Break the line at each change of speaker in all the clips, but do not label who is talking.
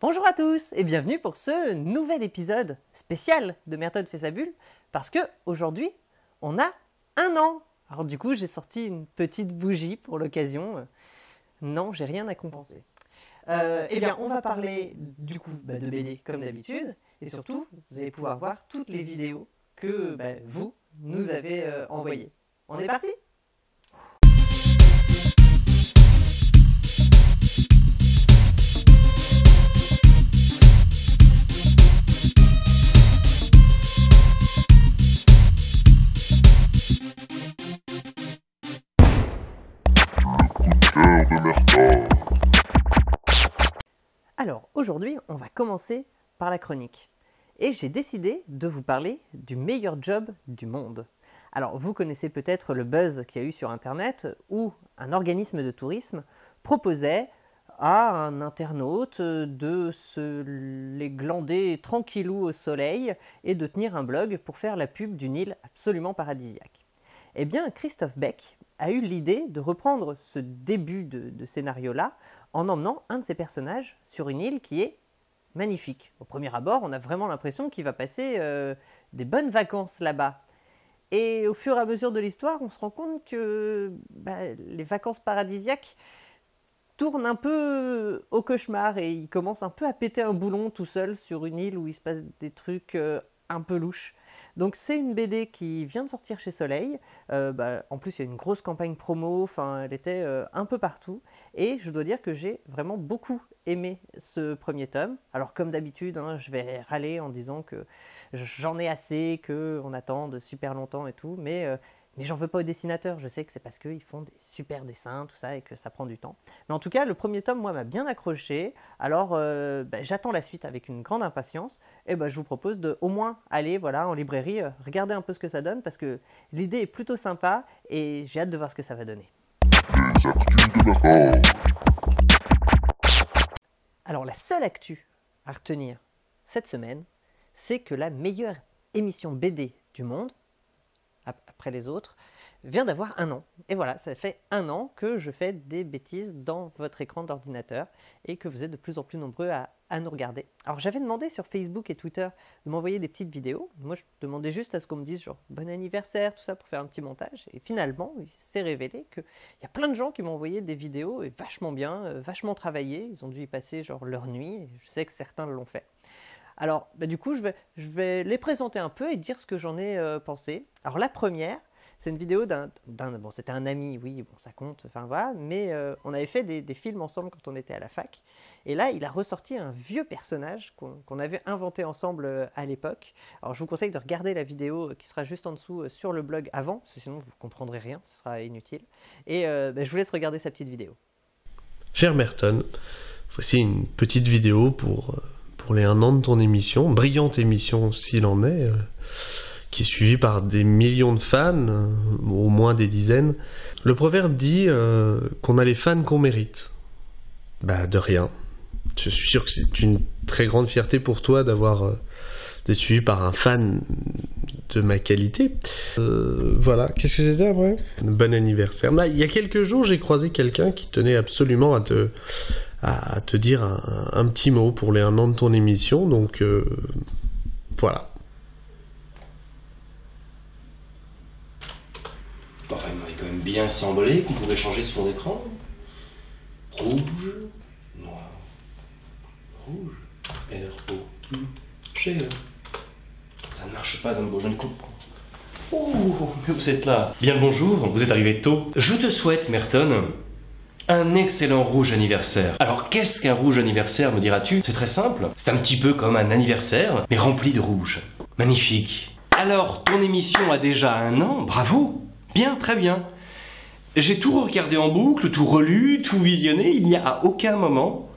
Bonjour à tous et bienvenue pour ce nouvel épisode spécial de Merton fait sa bulle parce que aujourd'hui on a un an. Alors du coup j'ai sorti une petite bougie pour l'occasion. Non, j'ai rien à compenser. Eh bien on va parler du coup de BD comme d'habitude et surtout vous allez pouvoir voir toutes les vidéos que vous nous avez envoyées. On est parti ? Alors aujourd'hui, on va commencer par la chronique. Et j'ai décidé de vous parler du meilleur job du monde. Alors vous connaissez peut-être le buzz qu'il y a eu sur internet où un organisme de tourisme proposait à un internaute de se les glander tranquillou au soleil et de tenir un blog pour faire la pub d'une île absolument paradisiaque. Eh bien Christophe Beck a eu l'idée de reprendre ce début de scénario-là en emmenant un de ses personnages sur une île qui est magnifique. Au premier abord, on a vraiment l'impression qu'il va passer des bonnes vacances là-bas. Et au fur et à mesure de l'histoire, on se rend compte que les vacances paradisiaques tournent un peu au cauchemar et il commence un peu à péter un boulon tout seul sur une île où il se passe des trucs un peu louches. Donc c'est une BD qui vient de sortir chez Soleil, en plus il y a une grosse campagne promo, enfin elle était un peu partout, et je dois dire que j'ai vraiment beaucoup aimé ce premier tome. Alors comme d'habitude, je vais râler en disant que j'en ai assez, qu'on attend de super longtemps et tout, mais j'en veux pas aux dessinateurs, je sais que c'est parce qu'ils font des super dessins, tout ça, et que ça prend du temps. Mais en tout cas, le premier tome, moi, m'a bien accroché, alors j'attends la suite avec une grande impatience, et je vous propose de au moins aller en librairie, regarder un peu ce que ça donne, parce que l'idée est plutôt sympa, et j'ai hâte de voir ce que ça va donner. Alors la seule actu à retenir cette semaine, c'est que la meilleure émission BD du monde, après les autres, vient d'avoir un an. Et voilà, ça fait un an que je fais des bêtises dans votre écran d'ordinateur et que vous êtes de plus en plus nombreux à nous regarder. Alors j'avais demandé sur Facebook et Twitter de m'envoyer des petites vidéos. Moi je demandais juste à ce qu'on me dise genre bon anniversaire, tout ça pour faire un petit montage. Et finalement, il s'est révélé qu'il y a plein de gens qui m'ont envoyé des vidéos et vachement bien, vachement travaillées. Ils ont dû y passer genre leur nuit et je sais que certains l'ont fait. Alors, du coup, je vais les présenter un peu et dire ce que j'en ai pensé. Alors, la première, c'est une vidéo bon, c'était un ami, oui, bon, ça compte, enfin voilà, mais on avait fait des films ensemble quand on était à la fac. Et là, il a ressorti un vieux personnage qu'on avait inventé ensemble à l'époque. Alors, je vous conseille de regarder la vidéo qui sera juste en dessous sur le blog avant, parce que sinon, vous ne comprendrez rien, ce sera inutile. Et je vous laisse regarder sa petite vidéo.
Cher Merton, voici une petite vidéo pour les 1 an de ton émission, brillante émission s'il en est, qui est suivie par des millions de fans, au moins des dizaines. Le proverbe dit qu'on a les fans qu'on mérite. De rien. Je suis sûr que c'est une très grande fierté pour toi d'être suivi par un fan de ma qualité. Voilà, qu'est-ce que c'était après ? Bon anniversaire. Il y a quelques jours, j'ai croisé quelqu'un qui tenait absolument à te dire un petit mot pour les 1 an de ton émission, donc voilà.
Enfin, il m'avait quand même bien semblé qu'on pouvait changer ce fond d'écran. Rouge, noir, rouge, R-O-U, G-E. Ça ne marche pas dans le beau jeune couple. Oh, mais vous êtes là. Bien le bonjour, vous êtes arrivé tôt. Je te souhaite, Merton, un excellent rouge anniversaire. Alors, qu'est-ce qu'un rouge anniversaire, me diras-tu? C'est très simple. C'est un petit peu comme un anniversaire, mais rempli de rouge. Magnifique. Alors, ton émission a déjà 1 an, bravo. Bien, très bien. J'ai tout regardé en boucle, tout relu, tout visionné. Il n'y a à aucun moment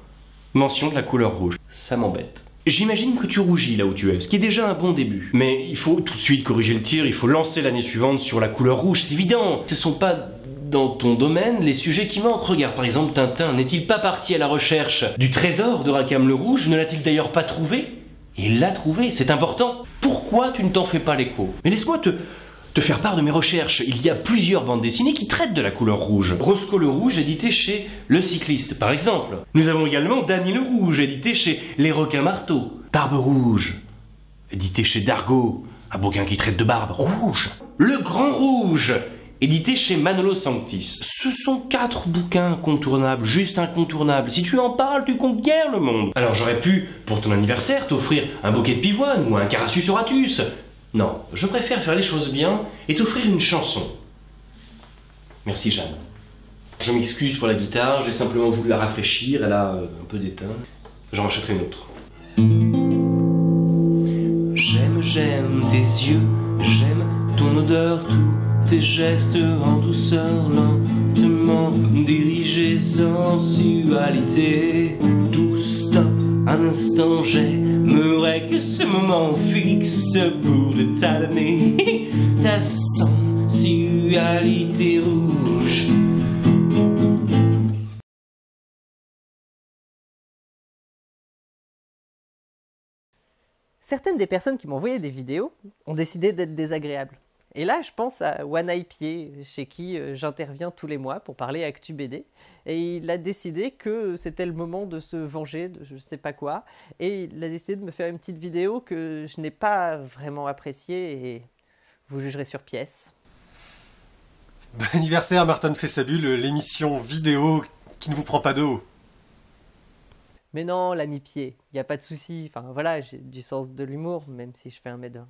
mention de la couleur rouge. Ça m'embête. J'imagine que tu rougis là où tu es, ce qui est déjà un bon début. Mais il faut tout de suite corriger le tir, il faut lancer l'année suivante sur la couleur rouge, c'est évident. Ce ne sont pas dans ton domaine les sujets qui manquent. Regarde par exemple Tintin, n'est-il pas parti à la recherche du trésor de Rackham le Rouge? Ne l'a-t-il d'ailleurs pas trouvé? Il l'a trouvé, c'est important. Pourquoi tu ne t'en fais pas l'écho? Mais laisse-moi te faire part de mes recherches. Il y a plusieurs bandes dessinées qui traitent de la couleur rouge. Roscoe le Rouge, édité chez Le Cycliste, par exemple. Nous avons également Danny le Rouge, édité chez Les Requins Marteaux. Barbe Rouge, édité chez Dargaud, un bouquin qui traite de barbe rouge. Le Grand Rouge, édité chez Manolo Sanctis. Ce sont 4 bouquins incontournables, juste incontournables. Si tu en parles, tu conquiers le monde. Alors j'aurais pu, pour ton anniversaire, t'offrir un bouquet de pivoine ou un Carassus Oratus. Non, je préfère faire les choses bien et t'offrir une chanson. Merci Jeanne. Je m'excuse pour la guitare, j'ai simplement voulu la rafraîchir, elle a un peu d'étain. J'en rachèterai une autre. J'aime tes yeux, j'aime ton odeur, tous tes gestes en douceur, lentement dirigés, sensualité. Tout stop, un instant, j'aimerais que ce moment fixe pour te t'adonner ta sensualité rouge.
Certaines des personnes qui m'ont envoyé des vidéos ont décidé d'être désagréables. Et là, je pense à One Eye Pied, chez qui j'interviens tous les mois pour parler Actu BD. Et il a décidé que c'était le moment de se venger de je sais pas quoi. Et il a décidé de me faire une petite vidéo que je n'ai pas vraiment appréciée et vous jugerez sur pièce.
Bon anniversaire Martin Fessabule, l'émission vidéo qui ne vous prend pas de haut.
Mais non, l'ami Pied, il n'y a pas de souci. Enfin voilà, j'ai du sens de l'humour, même si je fais 1m20.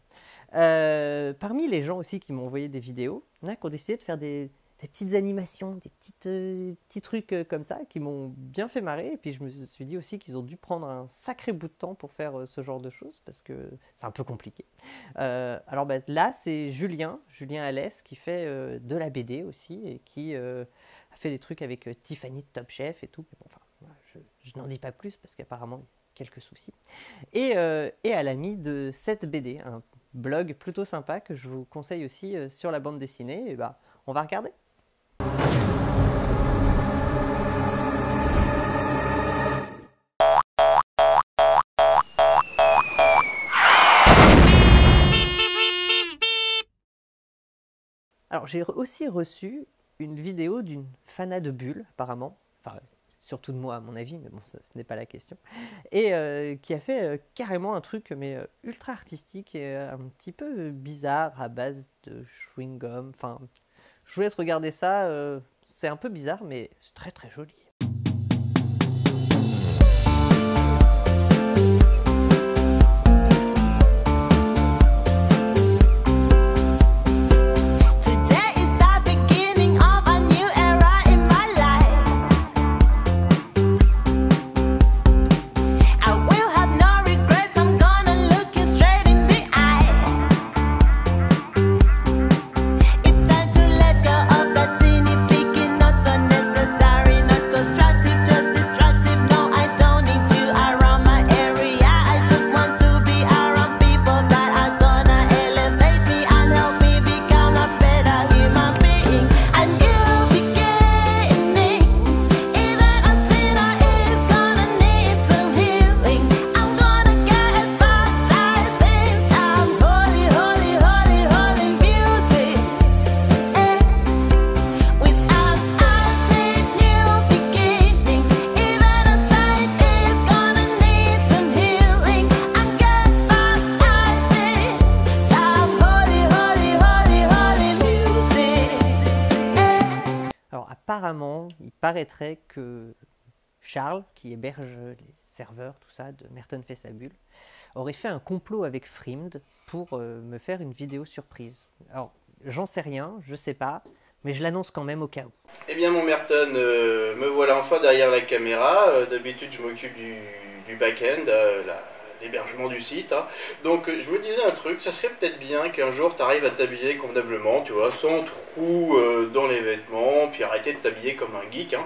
Parmi les gens aussi qui m'ont envoyé des vidéos, il y en a qui ont décidé de faire des petites animations, des petits trucs comme ça, qui m'ont bien fait marrer. Et puis je me suis dit aussi qu'ils ont dû prendre un sacré bout de temps pour faire ce genre de choses, parce que c'est un peu compliqué. Alors là, c'est Julien Alès, qui fait de la BD aussi, et qui a fait des trucs avec Tiffany de Top Chef et tout. Mais bon, enfin, je n'en dis pas plus, parce qu'apparemment, il y a quelques soucis. Et à l'ami de 7 BD, un blog plutôt sympa que je vous conseille aussi sur la bande dessinée. Et on va regarder. Alors j'ai aussi reçu une vidéo d'une fana de Bulle, apparemment, enfin surtout de moi à mon avis, mais bon, ce n'est pas la question, et qui a fait carrément un truc mais ultra artistique et un petit peu bizarre à base de chewing-gum. Enfin, je vous laisse regarder ça, c'est un peu bizarre, mais c'est très très joli. Apparemment, il paraîtrait que Charles, qui héberge les serveurs, tout ça, de Merton Fessabule, aurait fait un complot avec Frimd pour me faire une vidéo surprise. Alors, j'en sais rien, je sais pas, mais je l'annonce quand même au cas où.
Eh bien mon Merton, me voilà enfin derrière la caméra. D'habitude je m'occupe du back-end, l'hébergement du site. Hein. Donc je me disais un truc, ça serait peut-être bien qu'un jour tu arrives à t'habiller convenablement, tu vois, sans trou dans les vêtements, puis arrêter de t'habiller comme un geek, hein.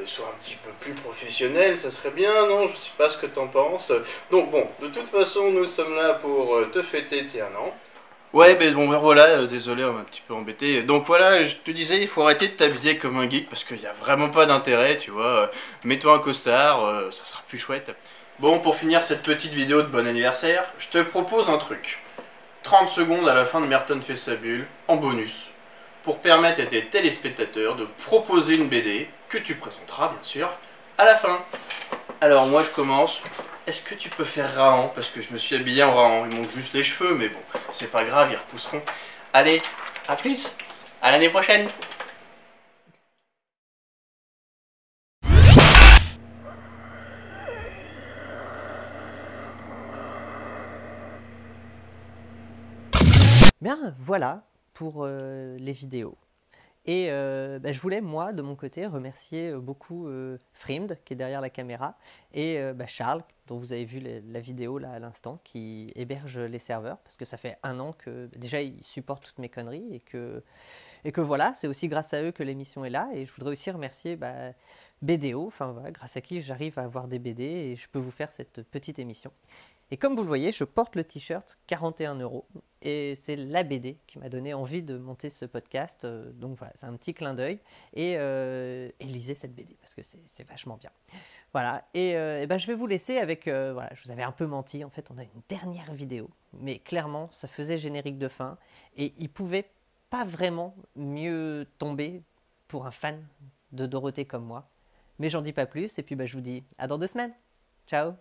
Soit un petit peu plus professionnel, ça serait bien, non? Je sais pas ce que t'en penses. Donc bon, de toute façon nous sommes là pour te fêter tes 1 an. Ouais, mais bon, voilà, désolé, on m'a un petit peu embêté. Donc voilà, je te disais, il faut arrêter de t'habiller comme un geek parce qu'il n'y a vraiment pas d'intérêt, tu vois. Mets-toi un costard, ça sera plus chouette. Bon, pour finir cette petite vidéo de bon anniversaire, je te propose un truc. 30 secondes à la fin de Merton fait sa bulle, en bonus, pour permettre à tes téléspectateurs de proposer une BD, que tu présenteras bien sûr, à la fin. Alors moi je commence. Est-ce que tu peux faire Rahan? Parce que je me suis habillé en Rahan, il manque juste les cheveux, mais bon, c'est pas grave, ils repousseront. Allez, à plus, à l'année prochaine.
Bien, voilà pour les vidéos. Et je voulais, moi, de mon côté, remercier beaucoup Frimd, qui est derrière la caméra, et Charles, dont vous avez vu la vidéo là à l'instant, qui héberge les serveurs, parce que ça fait 1 an que, déjà, ils supportent toutes mes conneries, et que voilà, c'est aussi grâce à eux que l'émission est là. Et je voudrais aussi remercier BDO, enfin voilà, grâce à qui j'arrive à avoir des BD, et je peux vous faire cette petite émission. Et comme vous le voyez, je porte le t-shirt 41 €. Et c'est la BD qui m'a donné envie de monter ce podcast. Donc voilà, c'est un petit clin d'œil. Et lisez cette BD parce que c'est vachement bien. Voilà, et je vais vous laisser avec... voilà, je vous avais un peu menti. En fait, on a une dernière vidéo. Mais clairement, ça faisait générique de fin. Et il pouvait pas vraiment mieux tomber pour un fan de Dorothée comme moi. Mais j'en dis pas plus. Et puis je vous dis à dans 2 semaines. Ciao.